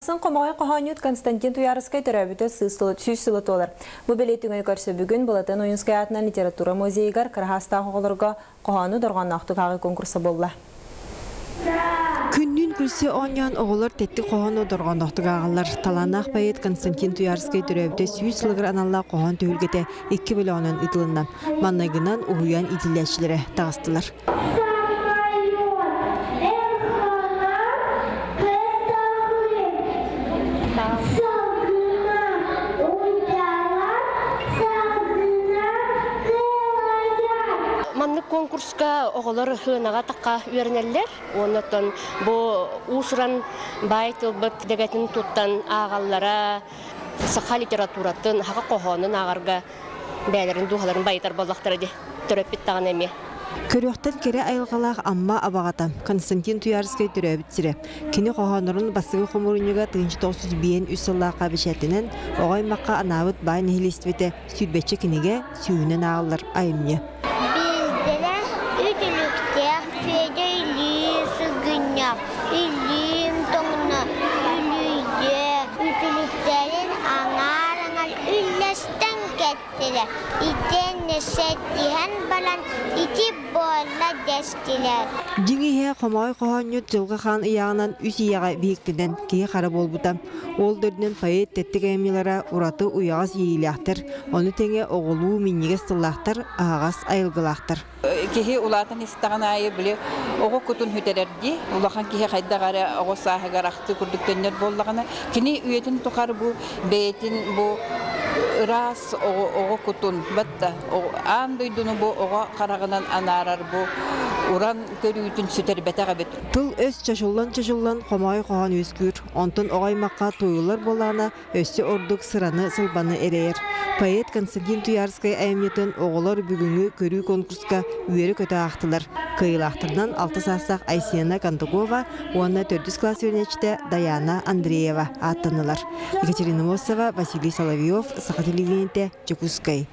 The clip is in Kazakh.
Атын қомағай қоғанют Константин Туярскай төрәбіті сүйсілі толыр. Бұл белетіңі көрсі бүгін болатын Ойынскай атынан литература музейгар Кырхастағы оларға қоғаны дұрғаннақты қағы конкурсы болды. Күннүн күлсе оңян оғылар тетті қоғаны дұрғаннақты қағалар. Таланақ байет Константин Туярскай төрәбіті сүйсілігір аналла қоған төгілгеті 2 миллионын ұтылынан. Маннайгынан ұғыян иділәшілері тағыстылар. Манны конкурска оголор хынага такка үйренелер. Онотон бу усуран байтылбыт дегетин туттан агаллара саха литературатын хага кохонун агарга бәлерин духаларын байтар боллактары де төрөппит таган эми. Көрөктен кере айылгалах амма абагатам Константин Туярскай төрөбүтсире. Кини кохонорун басыгы хумурунуга 1900 үсыллака бишетинен огаймакка анабыт бай нехилиствете сүдбече киниге сүйүнөн агаллар айымне. İlim tomuna ülüye ütülüklerin ağır üllesten gettiler. İten nesettihen balan iti bolla destiler. Деңеге қомай қоғанют жылғы хан ияғынан үс ияға бейіктіден кей қара болбутам. Ол дөрден поэт теттік әмелері ураты уяғыз ейіліқтір. Оны теңе оғылу миннеге стыллақтыр, ағас айылғылақтыр. Кихи улатын истаган айы биле ого кутун хүтелерди улахан кихи хайдагары ого сахагар ахты күрдүктөннөр боллагана кини үйетин тукар бу бейтин бу рас ого кутун батта ан дойдуну бу ого карагынан анарар бу уран көрүүтүн сүтер бетага бет. Тыл өс чашуллан қомай қоған өскүр. Онтон оғаймаққа тойылар болана өсі ордук сыраны сылбаны эрейер. Поэт Константин Туярскай әйімнетін оғылар бүгінгі көрүү конкурска үйері көті ақтылар. Кыйлақтырынан 6 састақ Айсена Кандукова, оны 4 класс өрнечті Даяна Андреева аттанылар. Екатерина Мосова, Василий Соловьев, Саха телевидениеде, Чекускай.